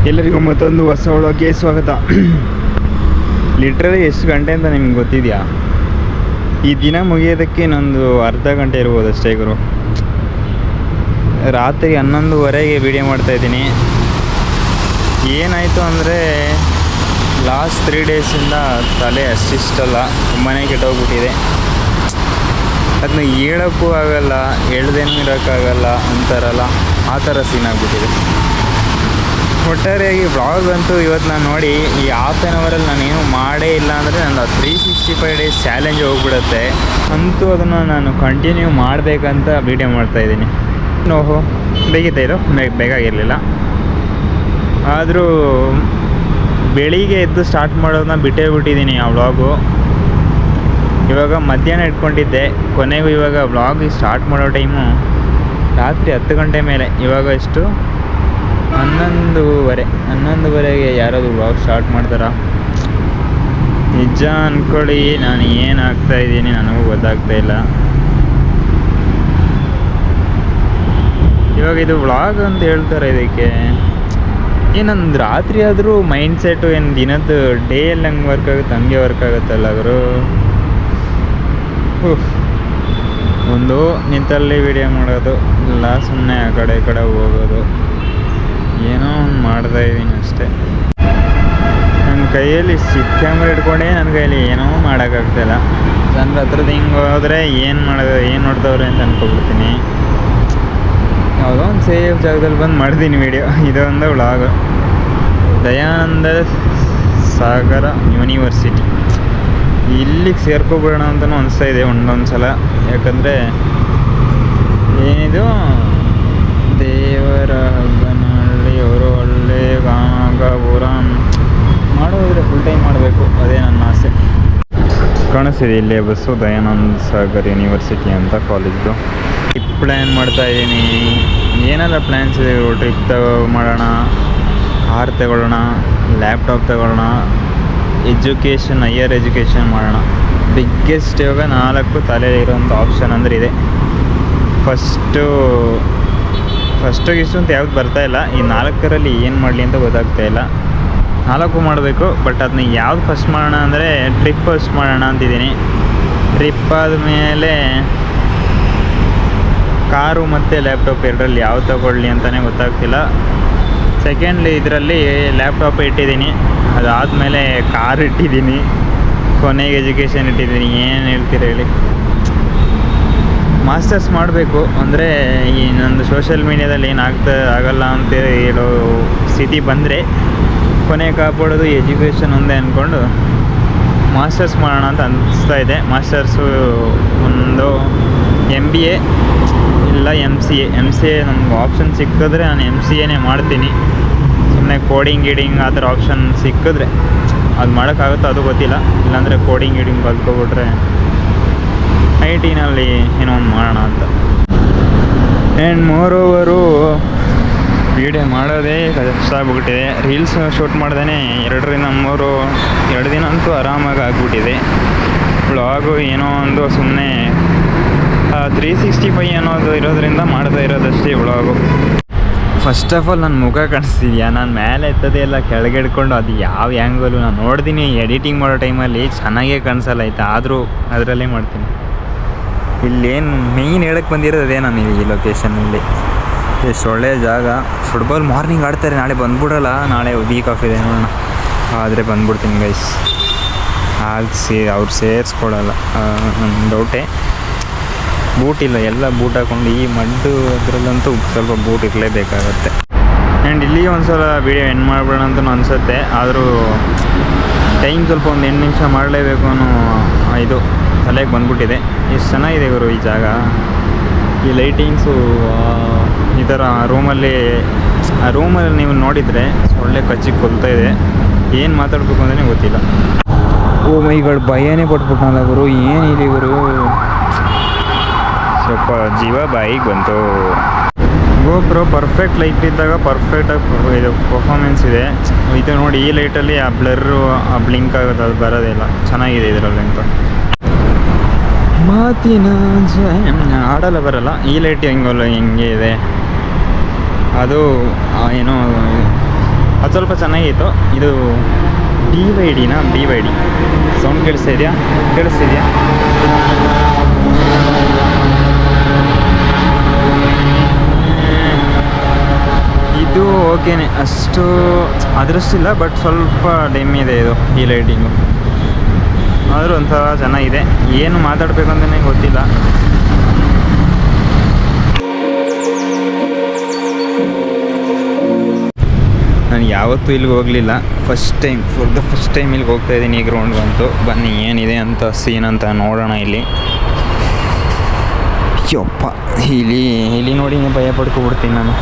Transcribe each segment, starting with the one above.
ಎಲ್ಲರಿಗೂ ಮತ್ತೊಂದು ಹೊಸ ಒಳಗೆ ಸ್ವಾಗತ. ಲಿಟ್ರಲಿ ಎಷ್ಟು ಗಂಟೆ ಅಂತ ನಿಮ್ಗೆ ಗೊತ್ತಿದೆಯಾ? ಈ ದಿನ ಮುಗಿಯೋದಕ್ಕೆ ಇನ್ನೊಂದು ಅರ್ಧ ಗಂಟೆ ಇರ್ಬೋದು ಅಷ್ಟೇ ಗುರು. ರಾತ್ರಿ 11:30ಗೆ ವೀಡಿಯೋ ಮಾಡ್ತಾಯಿದ್ದೀನಿ. ಏನಾಯಿತು ಅಂದರೆ ಲಾಸ್ಟ್ 3 ಡೇಸಿಂದ ತಲೆ ಅಷ್ಟಿಷ್ಟಲ್ಲ, ತುಂಬಾ ಕೆಟ್ಟೋಗ್ಬಿಟ್ಟಿದೆ. ಅದನ್ನ ಹೇಳೋಕ್ಕೂ ಆಗಲ್ಲ, ಹೇಳ್ದೇನೂ ಇರೋಕ್ಕಾಗಲ್ಲ ಅಂತಾರಲ್ಲ, ಆ ಥರ ಸೀನ್ ಆಗಿಬಿಟ್ಟಿದೆ. ಒಟ್ಟಾರೆಯಾಗಿ ವ್ಲಾಗ್ ಅಂತೂ ಇವತ್ತು ನಾನು ನೋಡಿ ಈ ಹಾಫ್ ಆನ್ ಅವರಲ್ಲಿ ನಾನೇನು ಮಾಡೇ ಇಲ್ಲ ಅಂದರೆ ನನ್ನ 365 ಡೇಸ್ ಚಾಲೆಂಜ್ ಹೋಗ್ಬಿಡುತ್ತೆ. ಅಂತೂ ಅದನ್ನು ನಾನು ಕಂಟಿನ್ಯೂ ಮಾಡಬೇಕಂತ ವೀಡಿಯೋ ಮಾಡ್ತಾಯಿದ್ದೀನಿ. ನೋವು ಬೇಕಿತ್ತು, ಇದು ಬೇಕಾಗಿರಲಿಲ್ಲ. ಆದರೂ ಬೆಳಿಗ್ಗೆ ಎದ್ದು ಸ್ಟಾರ್ಟ್ ಮಾಡೋದನ್ನ ಬಿಟ್ಟೇ ಬಿಟ್ಟಿದ್ದೀನಿ ಆ ವ್ಲಾಗು. ಇವಾಗ ಮಧ್ಯಾಹ್ನ ಇಟ್ಕೊಂಡಿದ್ದೆ, ಕೊನೆಗೂ ಇವಾಗ ವ್ಲಾಗ್ ಸ್ಟಾರ್ಟ್ ಮಾಡೋ ಟೈಮು ರಾತ್ರಿ 10 ಗಂಟೆ ಮೇಲೆ. ಇವಾಗ ಎಷ್ಟು 11:30ಗೆ ಯಾರಾದರೂ ವ್ಲಾಗ್ ಸ್ಟಾರ್ಟ್ ಮಾಡ್ತಾರಾ? ನಿಜ ಅಂದ್ಕೊಳ್ಳಿ, ನಾನು ಏನು ಆಗ್ತಾಯಿದ್ದೀನಿ ನನಗೂ ಗೊತ್ತಾಗ್ತಾಯಿಲ್ಲ. ಇವಾಗ ಇದು ವ್ಲಾಗ್ ಅಂತ ಹೇಳ್ತಾರೆ ಇದಕ್ಕೆ. ಏನಂದು ರಾತ್ರಿ ಆದರೂ ಮೈಂಡ್ ಸೆಟ್ಟು ಏನು ದಿನದ್ದು ಡೇಯಲ್ಲಿ ಹಂಗೆ ವರ್ಕ್ ಆಗುತ್ತೆ, ಹಂಗೆ ವರ್ಕ್ ಆಗುತ್ತಲ್ಲ ಅವರು. ಒಂದು ನಿಂತಲ್ಲಿ ವಿಡಿಯೋ ಮಾಡೋದು, ಇಲ್ಲ ಸುಮ್ಮನೆ ಆ ಕಡೆ ಈ ಕಡೆ ಹೋಗೋದು, ಏನೋ ಒಂದು ಮಾಡ್ತಾಯಿದ್ದೀನಿ ಅಷ್ಟೇ. ನನ್ನ ಕೈಯಲ್ಲಿ ಸಿಕ್ಕ ಕ್ಯಾಮ್ರಾ ಇಟ್ಕೊಂಡೇ ನನ್ನ ಕೈಯಲ್ಲಿ ಏನೋ ಮಾಡೋಕ್ಕಾಗ್ತಾಯಿಲ್ಲ. ಜನರ ಹತ್ರದ್ದು ಹಿಂಗೆ ಹೋದರೆ ಏನು ಮಾಡೋದು, ಏನು ನೋಡ್ತವ್ರೆ ಅಂತ ಅಂದ್ಕೊಬಿಡ್ತೀನಿ. ಯಾವುದೋ ಒಂದು ಸೇಫ್ ಜಾಗದಲ್ಲಿ ಬಂದು ಮಾಡಿದ್ದೀನಿ ವೀಡಿಯೋ. ಇದೊಂದು ವ್ಲಾಗ್. ದಯಾನಂದ ಸಾಗರ ಯೂನಿವರ್ಸಿಟಿ, ಇಲ್ಲಿಗೆ ಸೇರ್ಕೊಬಿಡೋಣ ಅಂತಲೂ ಅನಿಸ್ತಾ ಇದೆ ಒಂದೊಂದು ಸಲ. ಯಾಕಂದರೆ ಏನಿದು ದೇವರ ಹಗ್ಗನಹಳ್ಳಿ ಅವರು ಒಳ್ಳೆ ಗಾನಗಾಪುರ ಮಾಡೋದ್ರೆ ಫುಲ್ ಟೈಮ್ ಮಾಡಬೇಕು, ಅದೇ ನನ್ನ ಆಸೆ. ಕಾಣಿಸ್ತಿದೆ ಇಲ್ಲೇ ಬಸ್ಸು, ದಯಾನಂದ ಸಾಗರ್ ಯೂನಿವರ್ಸಿಟಿ ಅಂತ ಕಾಲೇಜ್ದು. ಟ್ರಿಪ್ ಪ್ಲ್ಯಾನ್ ಮಾಡ್ತಾಯಿದ್ದೀನಿ. ಏನೆಲ್ಲ ಪ್ಲ್ಯಾನ್ಸ್ ಇದೆ? ಟ್ರಿಪ್ ಮಾಡೋಣ, ಕಾರ್ ತಗೊಳ್ಳೋಣ, ಲ್ಯಾಪ್ಟಾಪ್ ತಗೊಳ್ಳೋಣ, ಎಜುಕೇಷನ್, ಹೈಯರ್ ಎಜುಕೇಷನ್ ಮಾಡೋಣ. ಬಿಗ್ಗೆಸ್ಟ್ ಇವಾಗ 4 ತಲೆಯಲ್ಲಿ ಇರೋಂಥ ಆಪ್ಷನ್ ಅಂದರೆ ಇದೆ. ಫಸ್ಟಿಗೆ ಇಷ್ಟಂತ ಯಾವ್ದು ಬರ್ತಾಯಿಲ್ಲ. ಈ 4ರಲ್ಲಿ ಏನು ಮಾಡಲಿ ಅಂತ ಗೊತ್ತಾಗ್ತಾಯಿಲ್ಲ. 4 ಮಾಡಬೇಕು, ಬಟ್ ಅದನ್ನ ಯಾವ್ದು ಫಸ್ಟ್ ಮಾಡೋಣ ಅಂದರೆ ಟ್ರಿಪ್ ಫಸ್ಟ್ ಮಾಡೋಣ ಅಂತಿದ್ದೀನಿ. ಟ್ರಿಪ್ ಆದಮೇಲೆ ಕಾರು ಮತ್ತು ಲ್ಯಾಪ್ಟಾಪ್ ಎರಡರಲ್ಲಿ ಯಾವ್ದು ತಗೊಳ್ಳಿ ಅಂತಲೇ ಗೊತ್ತಾಗ್ತಿಲ್ಲ. ಸೆಕೆಂಡ್ಲಿ ಇದರಲ್ಲಿ ಲ್ಯಾಪ್ಟಾಪ್ ಇಟ್ಟಿದ್ದೀನಿ, ಅದಾದಮೇಲೆ ಕಾರ್ ಇಟ್ಟಿದ್ದೀನಿ, ಕೊನೆಗೆ ಎಜುಕೇಷನ್ ಇಟ್ಟಿದ್ದೀನಿ. ಏನು ಹೇಳ್ತೀರ ಹೇಳಿ? ಮಾಸ್ಟರ್ಸ್ ಮಾಡಬೇಕು ಅಂದರೆ ಈ ನಂದು ಸೋಷಿಯಲ್ ಮೀಡ್ಯಾದಲ್ಲಿ ಏನು ಆಗಲ್ಲ ಅಂತ ಹೇಳೋ ಸ್ಥಿತಿ ಬಂದರೆ ಕೊನೆಗೆ ಕಾಪಾಡೋದು ಎಜುಕೇಷನ್ ಒಂದೇ ಅಂದ್ಕೊಂಡು ಮಾಸ್ಟರ್ಸ್ ಮಾಡೋಣ ಅಂತ ಅನಿಸ್ತಾ ಇದೆ. ಮಾಸ್ಟರ್ಸು ಒಂದು MBA ಇಲ್ಲ MCA ನಮ್ಗೆ ಆಪ್ಷನ್ ಸಿಕ್ಕಿದ್ರೆ ನಾನು MCAನೇ ಮಾಡ್ತೀನಿ. ಸುಮ್ಮನೆ ಕೋಡಿಂಗ್ ಆ ಥರ ಆಪ್ಷನ್ ಸಿಕ್ಕಿದ್ರೆ ಅದು ಮಾಡೋಕ್ಕಾಗುತ್ತೋ ಅದು ಗೊತ್ತಿಲ್ಲ. ಇಲ್ಲಾಂದರೆ ಕೋಡಿಂಗ್ ಕಲ್ತ್ಕೊಬಿಟ್ರೆ IT-ನಲ್ಲಿ ಏನೋ ಒಂದು ಮಾಡೋಣ ಅಂತ. ಆ್ಯಂಡ್ ಮೋರೋವರು ವೀಡಿಯೋ ಮಾಡೋದೇ ಕಷ್ಟ ಆಗ್ಬಿಟ್ಟಿದೆ. ರೀಲ್ಸ್ ಶೂಟ್ ಮಾಡ್ದೇ 2 ದಿನ ಅಂತೂ ಆರಾಮಾಗಿ ಆಗ್ಬಿಟ್ಟಿದೆ. ವ್ಲಾಗು ಏನೋ ಒಂದು ಸುಮ್ಮನೆ 365 ಅನ್ನೋದು ಇರೋದ್ರಿಂದ ಮಾಡ್ತಾ ಇರೋದಷ್ಟೇ ವ್ಲಾಗು. ಫಸ್ಟ್ ಆಫ್ ಆಲ್ ನನ್ನ ಮುಖ ಕಾಣಿಸ್ತಿದ್ಯಾ? ನಾನು ಮೇಲೆ ಎತ್ತದೇ ಎಲ್ಲ ಕೆಳಗೆ ಹಿಡ್ಕೊಂಡು ಅದು ಯಾವ ಆ್ಯಂಗಲು ನಾನು ನೋಡ್ತೀನಿ. ಎಡಿಟಿಂಗ್ ಮಾಡೋ ಟೈಮಲ್ಲಿ ಚೆನ್ನಾಗೇ ಕಾಣಿಸಲ್ಲ, ಆಯಿತಾ? ಆದರೂ ಅದರಲ್ಲೇ ಮಾಡ್ತೀನಿ. ಇಲ್ಲೇನು ಮೇಯ್ನ್ ಹೇಳಕ್ಕೆ ಬಂದಿರೋದು ಅದೇ. ನಾನು ಈ ಲೊಕೇಶನಲ್ಲಿ ಎಷ್ಟು ಒಳ್ಳೆಯ ಜಾಗ. ಫುಟ್ಬಾಲ್ ಮಾರ್ನಿಂಗ್ ಆಡ್ತಾರೆ, ನಾಳೆ ಬಂದ್ಬಿಡಲ್ಲ. ನಾಳೆ ವೀಕ್ ಆಫ್ ಇದೆ, ನೋಡೋಣ. ಆದರೆ ಬಂದ್ಬಿಡ್ತೀನಿ ಗೈಸ್. ಅವ್ರು ಸೇರಿಸ್ಕೊಡಲ್ಲ, ನನ್ನ ಡೌಟೇ. ಬೂಟ್ ಇಲ್ಲ, ಎಲ್ಲ ಬೂಟ್ ಹಾಕ್ಕೊಂಡು ಈ ಮಡ್ಡು ಅದರಲ್ಲಂತೂ ಸ್ವಲ್ಪ ಬೂಟ್ ಇರಲೇಬೇಕಾಗತ್ತೆ. ಆ್ಯಂಡ್ ಇಲ್ಲಿ ಒಂದು ಸಲ ವೀಡಿಯೋ ಎಂಡ್ ಮಾಡಿಬಿಡೋಣ ಅಂತ ಅನಿಸುತ್ತೆ. ಆದರೂ ಟೈಮ್ ಸ್ವಲ್ಪ ಒಂದು 8 ನಿಮಿಷ ಮಾಡಲೇಬೇಕು ಅನ್ನೋ ಇದು ತಲೆಗೆ ಬಂದ್ಬಿಟ್ಟಿದೆ. ಎಷ್ಟು ಚೆನ್ನಾಗಿದೆ ಗುರು ಈ ಜಾಗ. ಈ ಲೈಟಿಂಗ್ಸು ಈ ಥರ ರೂಮಲ್ಲಿ ನೀವು ನೋಡಿದರೆ ಒಳ್ಳೆ ಕಚ್ಚಿಗೆ ಕೊಲ್ತಾ ಇದೆ. ಏನು ಮಾತಾಡಬೇಕು ಅಂತಲೇ ಗೊತ್ತಿಲ್ಲ. ಓ ಮೈಗಳು ಭಯನೇ ಪಟ್ಬಿಟ್ನಲ್ಲ ಗುರು. ಏನಿದೆ ಗುರು, ಸ್ವಲ್ಪ ಜೀವ ಬಾಯಿಗೆ ಬಂತು. ಗೋಪ್ರೋ ಪರ್ಫೆಕ್ಟ್ ಲೈಟ್ ಇದ್ದಾಗ ಪರ್ಫೆಕ್ಟಾಗಿ ಇದು ಪರ್ಫಾರ್ಮೆನ್ಸ್ ಇದೆ. ಇದು ನೋಡಿ, ಈ ಲೈಟಲ್ಲಿ ಆ ಬ್ಲರ್ರು ಆ ಬ್ಲಿಂಕ್ ಆಗುತ್ತೆ, ಅದು ಬರೋದಿಲ್ಲ. ಚೆನ್ನಾಗಿದೆ ಇದರಲ್ಲಿ ಅಂತ. ಮಾತಿನ ಆಡಲ್ಲ ಬರಲ್ಲ. ಈ ಲೈಟ್ ಹೆಂಗೆ ಇದೆ, ಅದು ಏನೋ ಅದು ಸ್ವಲ್ಪ ಚೆನ್ನಾಗಿತ್ತು. ಇದು BYD ಸೌಂಡ್ ಕೇಳಿಸ್ತಿದ್ಯಾ? ಇದು ಓಕೆನೆ, ಅಷ್ಟು ಅದರಷ್ಟಿಲ್ಲ, ಬಟ್ ಸ್ವಲ್ಪ ಡಿಮ್ ಇದೆ ಇದು ಈ ಲೈಟಿಂಗು. ಆದರೂ ಒಂಥರ ಚೆನ್ನಾಗಿದೆ. ಏನು ಮಾತಾಡಬೇಕು ಅಂತಲೇ ಗೊತ್ತಿಲ್ಲ. ನಾನು ಯಾವತ್ತೂ ಇಲ್ಲಿಗೆ ಹೋಗಲಿಲ್ಲ, ಫಸ್ಟ್ ಟೈಮ್ ಇಲ್ಲಿಗೆ ಹೋಗ್ತಾಯಿದ್ದೀನಿ. ಈ ಗ್ರೌಂಡ್ಗಂತೂ ಬನ್ನಿ ಏನಿದೆ ಅಂತ ಸೀನ್ ಅಂತ ನೋಡೋಣ. ಇಲ್ಲಿ ಯಪ್ಪ, ಇಲ್ಲಿ ನೋಡಿ ಭಯ ಪಡ್ಕೊಬಿಡ್ತೀನಿ ನಾನು.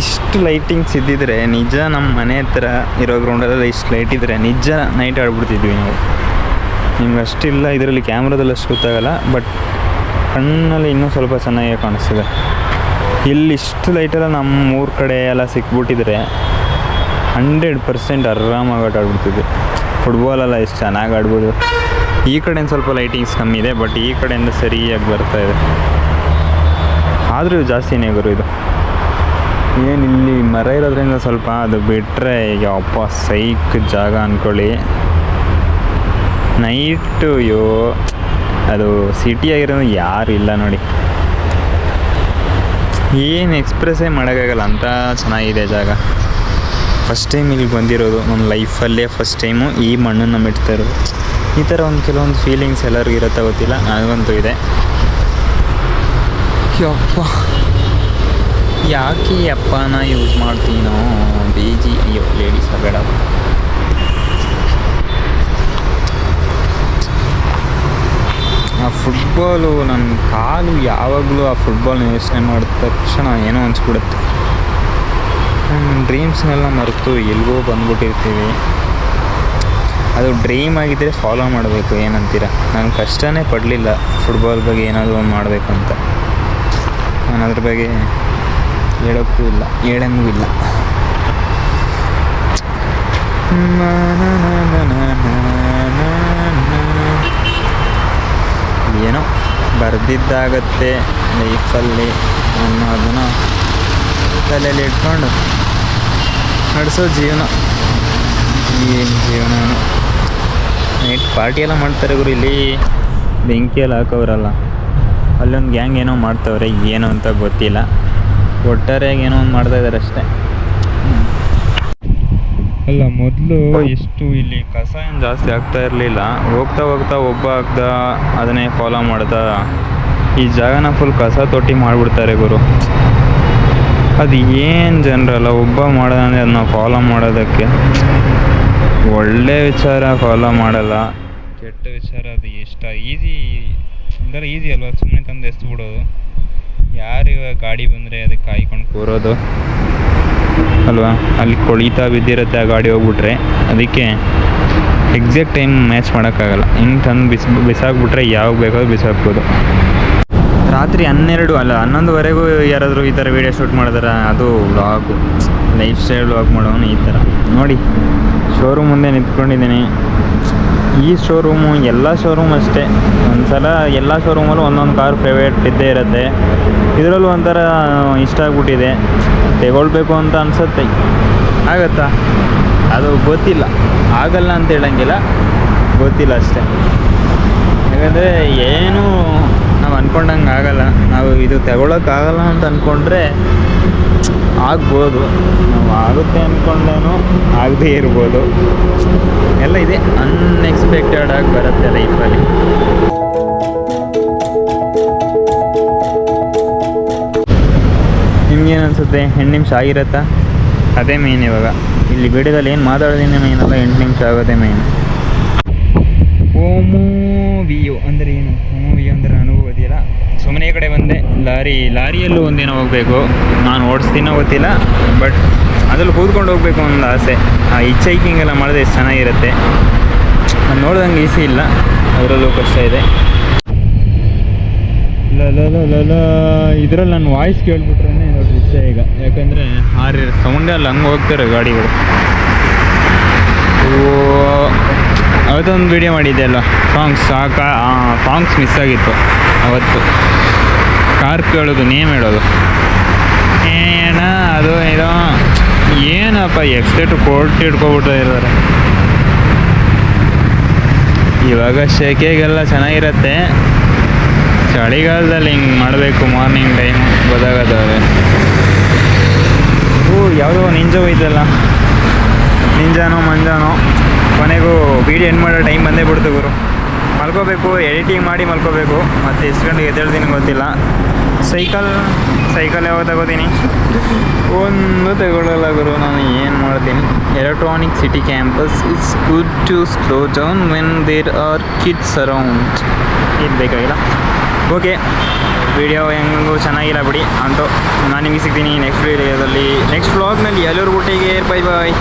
ಇಷ್ಟು ಲೈಟಿಂಗ್ಸ್ ಇದ್ದಿದ್ರೆ ನಿಜ ನಮ್ಮ ಮನೆ ಹತ್ರ ಇರೋ ಗ್ರೌಂಡಲ್ಲೆಲ್ಲ ಇಷ್ಟು ಲೈಟ್ ಇದ್ದರೆ ನಿಜ ನೈಟ್ ಆಡ್ಬಿಡ್ತಿದ್ವಿ ನಾವು. ನಿಮ್ಗೆ ಅಷ್ಟಿಲ್ಲ ಇದರಲ್ಲಿ, ಕ್ಯಾಮ್ರಾದಲ್ಲಿ ಅಷ್ಟು ಗೊತ್ತಾಗಲ್ಲ, ಬಟ್ ಕಣ್ಣಲ್ಲಿ ಇನ್ನೂ ಸ್ವಲ್ಪ ಚೆನ್ನಾಗೇ ಕಾಣಿಸ್ತಿದೆ. ಇಲ್ಲಿ ಇಷ್ಟು ಲೈಟೆಲ್ಲ ನಮ್ಮ ಊರ ಕಡೆ ಎಲ್ಲ ಸಿಕ್ಬಿಟ್ಟಿದ್ರೆ 100% ಆರಾಮಾಗಿ ಆಟ ಆಡ್ಬಿಡ್ತಿದ್ವಿ. ಫುಟ್ಬಾಲೆಲ್ಲ ಎಷ್ಟು ಚೆನ್ನಾಗಿ ಆಡ್ಬೋದು. ಈ ಕಡೆಯಿಂದ ಸ್ವಲ್ಪ ಲೈಟಿಂಗ್ಸ್ ಕಮ್ಮಿ ಇದೆ, ಬಟ್ ಈ ಕಡೆಯಿಂದ ಸರಿಯಾಗಿ ಬರ್ತಾಯಿದೆ. ಆದರೂ ಜಾಸ್ತಿನೇ ಗುರು ಇದು. ಏನಿಲ್ಲಿ ಮರ ಇರೋದ್ರಿಂದ ಸ್ವಲ್ಪ, ಅದು ಬಿಟ್ಟರೆ ಯಪ್ಪ ಸೈಕ್ ಜಾಗ ಅಂದ್ಕೊಳ್ಳಿ. ನೈಟು ಅದು ಸಿಟಿ ಆಗಿರೋದು ಯಾರು ಇಲ್ಲ ನೋಡಿ. ಏನು ಎಕ್ಸ್ಪ್ರೆಸ್ಸೇ ಮಾಡೋಕ್ಕಾಗಲ್ಲ ಅಂತ ಚೆನ್ನಾಗಿದೆ ಜಾಗ. ಫಸ್ಟ್ ಟೈಮ್ ಇಲ್ಲಿಗೆ ಬಂದಿರೋದು ನನ್ನ ಲೈಫಲ್ಲೇ ಫಸ್ಟ್ ಟೈಮು ಈ ಮಣ್ಣನ್ನು ಮೆಟ್ತಾ ಇರೋದು. ಈ ಥರ ಕೆಲವೊಂದು ಫೀಲಿಂಗ್ಸ್ ಎಲ್ಲರಿಗೂ ಇರುತ್ತೆ ಗೊತ್ತಿಲ್ಲ, ನನಗಂತೂ ಇದೆ. ಯಪ್ಪ, ಯಾಕೆ ಅಪ್ಪನ ಯೂಸ್ ಮಾಡ್ತೀನೋ ಅಯ್ಯೋ ಲೇಡೀಸ್ ಬೇಡ. ಆ ಫುಟ್ಬಾಲು, ನನ್ನ ಕಾಲು ಯಾವಾಗಲೂ ಆ ಫುಟ್ಬಾಲ್ನ ಯೋಚನೆ ಮಾಡಿದ ತಕ್ಷಣ ಏನೋ ಅನಿಸ್ಬಿಡುತ್ತೆ. ಡ್ರೀಮ್ಸ್ನೆಲ್ಲ ಮರೆತು ಎಲ್ಗೋ ಬಂದ್ಬಿಟ್ಟಿರ್ತೀವಿ. ಅದು ಡ್ರೀಮ್ ಆಗಿದ್ದರೆ ಫಾಲೋ ಮಾಡಬೇಕು, ಏನಂತೀರ? ನಾನು ಕಷ್ಟನೇ ಪಡಲಿಲ್ಲ ಫುಟ್ಬಾಲ್ ಬಗ್ಗೆ ಏನಾದರೂ ಒಂದು ಮಾಡಬೇಕಂತ. ನಾನು ಅದ್ರ ಬಗ್ಗೆ ಹೇಳೋಕ್ಕೂ ಇಲ್ಲ, ಹೇಳಂಗೂ ಇಲ್ಲ. ಏನೋ ಬರೆದಿದ್ದಾಗತ್ತೆ ಲೈಫಲ್ಲಿ ಅನ್ನೋದನ್ನು ತಲೆಯಲ್ಲಿ ಇಟ್ಕೊಂಡು ನಡೆಸೋ ಜೀವನ. ಏನು ಜೀವನನೋ. ನೈಟ್ ಪಾರ್ಟಿ ಎಲ್ಲ ಮಾಡ್ತಾರೆ ಗುರು. ಇಲ್ಲಿ ಬೆಂಕಿಯಲ್ಲಿ ಹಾಕೋರಲ್ಲ, ಅಲ್ಲೊಂದು ಗ್ಯಾಂಗ್ ಏನೋ ಮಾಡ್ತವ್ರೆ, ಏನೋ ಅಂತ ಗೊತ್ತಿಲ್ಲ. ಒಟ್ಟಾರೆಯಾಗಿ ಏನೋ ಒಂದು ಮಾಡ್ತಾಯಿದ್ದಾರೆ ಅಷ್ಟೇ. ಅಲ್ಲ, ಮೊದಲು ಎಷ್ಟು ಇಲ್ಲಿ ಕಸ ಏನು ಜಾಸ್ತಿ ಆಗ್ತಾ ಇರಲಿಲ್ಲ. ಹೋಗ್ತಾ ಒಬ್ಬ ಅದನ್ನೇ ಫಾಲೋ ಮಾಡ್ತಾ ಈ ಜಾಗನ ಫುಲ್ ಕಸ ತೊಟ್ಟಿ ಮಾಡಿಬಿಡ್ತಾರೆ ಗುರು. ಅದು ಏನು ಜನರಲ್ಲ, ಒಬ್ಬ ಮಾಡೋದಂದರೆ ಅದನ್ನ ಫಾಲೋ ಮಾಡೋದಕ್ಕೆ ಒಳ್ಳೆ ವಿಚಾರ ಫಾಲೋ ಮಾಡಲ್ಲ, ಕೆಟ್ಟ ವಿಚಾರ ಅದು ಎಷ್ಟು ಈಸಿ ಅಲ್ವಾ? ಸುಮ್ಮನೆ ತಂದು ಎಸ್ದು ಬಿಡೋದು. ಯಾರಿವಾಗ ಗಾಡಿ ಬಂದರೆ ಅದಕ್ಕೆ ಕಾಯ್ಕೊಂಡು ಕೂರೋದು ಅಲ್ವಾ? ಅಲ್ಲಿ ಕೊಳಿತಾ ಬಿದ್ದಿರುತ್ತೆ ಆ ಗಾಡಿ ಹೋಗ್ಬಿಟ್ರೆ. ಅದಕ್ಕೆ ಎಕ್ಸಾಕ್ಟ್ ಟೈಮ್ ಮ್ಯಾಚ್ ಮಾಡೋಕ್ಕಾಗಲ್ಲ. ಹಿಂಗೆ ತಂದು ಬಿಸಾಕ್ಬಿಟ್ರೆ ಯಾವಾಗ ಬೇಕಾದ್ರೂ ಬಿಸಾಕ್ಬೋದು. ರಾತ್ರಿ 11:30ವರೆಗೂ ಯಾರಾದರೂ ಈ ಥರ ವೀಡಿಯೋ ಶೂಟ್ ಮಾಡಿದಾರೆ. ಅದು ವ್ಲಾಗು, ಲೈಫ್ ಸ್ಟೈಲ್ ವ್ಲಾಗ್ ಮಾಡೋನು ಈ ಥರ. ನೋಡಿ, ಶೋರೂಮ್ ಮುಂದೆ ನಿಂತ್ಕೊಂಡಿದ್ದೀನಿ. ಈ ಶೋರೂಮು ಎಲ್ಲ ಶೋರೂಮ್ ಅಷ್ಟೇ. ಒಂದ್ಸಲ ಎಲ್ಲ ಶೋರೂಮಲ್ಲೂ ಒಂದೊಂದು ಕಾರ್ ಫೇವ್ರೇಟ್ ಇದ್ದೇ ಇರುತ್ತೆ. ಇದರಲ್ಲೂ ಒಂಥರ ಇಷ್ಟ ಆಗ್ಬಿಟ್ಟಿದೆ, ತಗೊಳ್ಬೇಕು ಅಂತ ಅನಿಸುತ್ತೆ. ಆಗತ್ತಾ? ಅದು ಗೊತ್ತಿಲ್ಲ, ಆಗಲ್ಲ ಅಂತ ಹೇಳಂಗಿಲ್ಲ, ಗೊತ್ತಿಲ್ಲ ಅಷ್ಟೇ. ಯಾಕಂದರೆ ಏನೂ ನಾವು ಅಂದ್ಕೊಂಡಂಗೆ ಆಗಲ್ಲ. ನಾವು ಇದು ತಗೊಳಕ್ಕಾಗಲ್ಲ ಅಂತ ಅಂದ್ಕೊಂಡ್ರೆ ಆಗ್ಬೋದು, ನಾವು ಆಗುತ್ತೆ ಅಂದ್ಕೊಂಡೇನೋ ಆಗದೇ ಇರ್ಬೋದು. ಎಲ್ಲ ಇದೆ, ಅನ್ಎಕ್ಸ್ಪೆಕ್ಟೆಡ್ ಆಗಿ ಬರುತ್ತೆ ಲೈಫಲ್ಲಿ. ನಿಮ್ಗೇನು ಅನಿಸುತ್ತೆ? 8 ನಿಮಿಷ ಆಗಿರತ್ತಾ? ಅದೇ ಮೇನ್. ಇವಾಗ ಇಲ್ಲಿ ವಿಡಿಯೋದಲ್ಲಿ ಏನು ಮಾತಾಡೋದೇನೆ ಮೇನ್ ಅಲ್ಲ, 8 ನಿಮಿಷ ಆಗೋದೇ ಮೇನ್. ಓಮೋವಿಯೋ ಅಂದರೆ ಏನು? ಓಮೋವಿಯೋ ಅಂದರೆ ನನಗೂ ಗೊತ್ತಿಲ್ಲ. ಸುಮ್ಮನೆ ಈ ಕಡೆ ಬಂದೆ. ಲಾರಿಯಲ್ಲೂ ಒಂದಿನ ಹೋಗಬೇಕು. ನಾನು ಓಡಿಸ್ತೀನೋ ಗೊತ್ತಿಲ್ಲ, ಬಟ್ ಅದ್ರಲ್ಲಿ ಕೂತ್ಕೊಂಡು ಹೋಗಬೇಕು ಒಂದು ಆಸೆ. ಆ ಹಿಚ್ ಹೈಕಿಂಗ್ ಎಲ್ಲ ಮಾಡಿದ್ರೆ ಎಷ್ಟು ಚೆನ್ನಾಗಿರುತ್ತೆ. ನಾನು ನೋಡ್ದಂಗೆ ಈಸಿ ಇಲ್ಲ, ಅದರಲ್ಲೂ ಕಷ್ಟ ಇದೆ. ಇದರಲ್ಲಿ ನನ್ನ ವಾಯ್ಸ್ ಕೇಳ್ಬಿಟ್ರೆ ನೋಡಿ ವಿಷಯ ಈಗ. ಯಾಕಂದರೆ ಸೌಂಡೇ ಅಲ್ಲಿ ಹಂಗೆ ಹೋಗ್ತಾರೆ ಗಾಡಿಗಳು. ಅವತ್ತೊಂದು ವೀಡಿಯೋ ಮಾಡಿದ್ದೆ ಅಲ್ಲ, ಸಾಂಗ್ಸ್ ಮಿಸ್ ಆಗಿತ್ತು ಅವತ್ತು. ಕಾರ್ ಕೇಳೋದು, ನೇಮ್ ಹೇಳೋದು, ಅದು ಇದು ಏನು ಏನಪ್ಪ ಎಕ್ಸ್ಟೇಟ್ ಕೋರ್ಟ್ ಇಟ್ಕೊಬಿಟ್ಟು ಇದ್ದಾರೆ. ಇವಾಗ ಶೆಕೆಗೆಲ್ಲ ಚೆನ್ನಾಗಿರತ್ತೆ, ಚಳಿಗಾಲದಲ್ಲಿ ಹಿಂಗೆ ಮಾಡಬೇಕು ಮಾರ್ನಿಂಗ್ ಟೈಮ್ ಗೊತ್ತಾಗತ್ತವ್ರೆ. ಯಾವುದೋ ನಿಂಜ ಹೋಯ್ತಲ್ಲ, ನಿಂಜಾನೋ ಮಂಜಾನೋ, ಕೊನೆಗೂ ವಿಡಿಯೋ ಎಂಡ್ ಮಾಡೋ ಟೈಮ್ ಬಂದೇ ಬಿಡ್ತು ಗುರು. ಮಲ್ಕೋಬೇಕು, ಎಡಿಟಿಂಗ್ ಮಾಡಿ ಮಲ್ಕೋಬೇಕು. ಮತ್ತು ಎಷ್ಟು ಗಂಟೆಗೆ ಎದ್ದೇಳ್ತೀನಿ ಗೊತ್ತಿಲ್ಲ. ಸೈಕಲ್ ಯಾವಾಗ ತಗೋತೀನಿ? ಒಂದು ತಗೊಳ್ಳಲ್ಲ ಗುರು, ನಾನು ಏನು ಮಾಡ್ತೀನಿ. Electronic City campus it's good to slow down when there are kids around. ಇದು ಬೇಕಾಗಿಲ್ಲ. ಓಕೆ, ವಿಡಿಯೋ ಹೆಂಗೂ ಚೆನ್ನಾಗಿಲ್ಲ ಬಿಡಿ. ಅಂತೂ ನಾನು ನಿಮಗೆ ಸಿಗ್ತೀನಿ ನೆಕ್ಸ್ಟ್ ವಿಡಿಯೋದಲ್ಲಿ, ನೆಕ್ಸ್ಟ್ ವ್ಲಾಗ್ನಲ್ಲಿ. ಎಲ್ಲರೂ ಊಟಿಗೆ ಬೈ ಬಾಯ್.